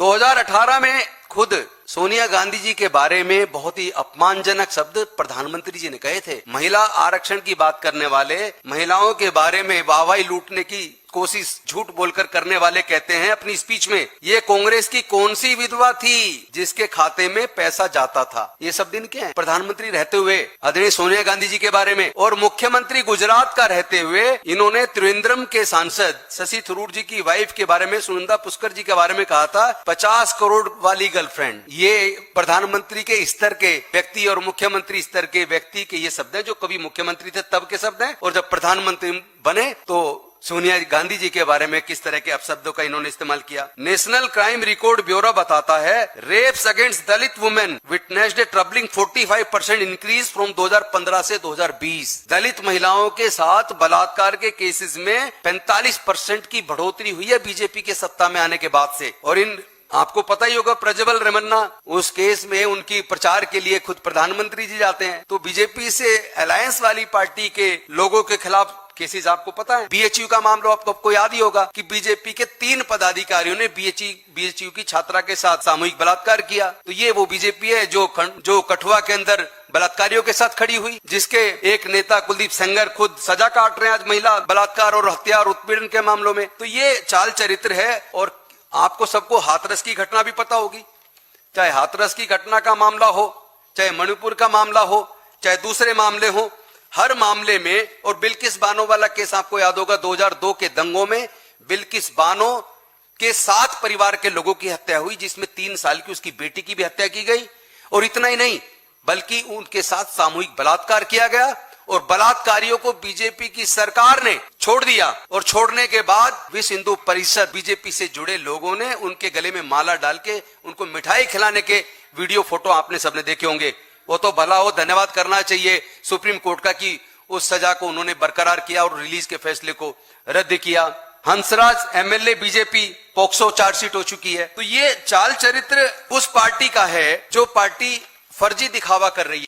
2018 में खुद सोनिया गांधी जी के बारे में बहुत ही अपमानजनक शब्द प्रधानमंत्री जी ने कहे थे। महिला आरक्षण की बात करने वाले, महिलाओं के बारे में वाहवाही लूटने की कोशिश झूठ बोलकर करने वाले कहते हैं अपनी स्पीच में, ये कांग्रेस की कौन सी विधवा थी जिसके खाते में पैसा जाता था। ये सब दिन क्या है? प्रधानमंत्री रहते हुए आदरणीय सोनिया गांधी जी के बारे में और मुख्यमंत्री गुजरात का रहते हुए इन्होंने त्रिवेंद्रम के सांसद शशि थरूर जी की वाइफ के बारे में, सुनंदा पुष्कर जी के बारे में कहा था 50 करोड़ वाली गर्लफ्रेंड। ये प्रधानमंत्री के स्तर के व्यक्ति और मुख्यमंत्री स्तर के व्यक्ति के ये शब्द हैं जो कभी मुख्यमंत्री थे तब के शब्द हैं, और जब प्रधानमंत्री बने तो सोनिया गांधी जी के बारे में किस तरह के अपशब्दों का इन्होंने इस्तेमाल किया। नेशनल क्राइम रिकॉर्ड ब्यूरो बताता है rapes against Dalit women witnessed a troubling 45% increase from 2015 से 2020। दलित महिलाओं के साथ बलात्कार के केसेस में 45% की बढ़ोतरी हुई है बीजेपी के सत्ता में आने के बाद से। और इन आपको पता ही होगा प्रज्वल रेवन्ना, उस केस में उनकी प्रचार के लिए खुद प्रधानमंत्री जी जाते हैं। तो बीजेपी से अलायंस वाली पार्टी के लोगों के खिलाफ केसेस आपको पता है। बीएचयू का मामला आपको याद ही होगा कि बीजेपी के 3 पदाधिकारियों ने बीएचयू की छात्रा के साथ सामूहिक बलात्कार किया। तो ये वो बीजेपी है जो कठुआ के अंदर बलात्कारियों के साथ खड़ी हुई, जिसके एक नेता कुलदीप सेंगर खुद सजा काट रहे हैं आज महिला बलात्कार और हत्या और उत्पीड़न के मामलों में। तो ये चाल चरित्र है। और आपको सबको हाथरस की घटना भी पता होगी, चाहे हाथरस की घटना का मामला हो, चाहे मणिपुर का मामला हो, चाहे दूसरे मामले हो, हर मामले में। और बिल्किस बानो वाला केस आपको याद होगा, 2002 के दंगों में बिल्किस बानो के 7 परिवार के लोगों की हत्या हुई, जिसमें 3 साल की उसकी बेटी की भी हत्या की गई। और इतना ही नहीं बल्कि उनके साथ सामूहिक बलात्कार किया गया और बलात्कारियों को बीजेपी की सरकार ने छोड़ दिया। और छोड़ने के बाद विश्व हिंदू परिषद बीजेपी से जुड़े लोगों ने उनके गले में माला डाल के उनको मिठाई खिलाने के वीडियो फोटो आपने सबने देखे होंगे। वो तो भला हो, धन्यवाद करना चाहिए सुप्रीम कोर्ट का कि उस सजा को उन्होंने बरकरार किया और रिलीज के फैसले को रद्द किया। Hansraj MLA BJP POCSO chargesheet हो चुकी है। तो ये चाल चरित्र उस पार्टी का है जो पार्टी फर्जी दिखावा कर रही है।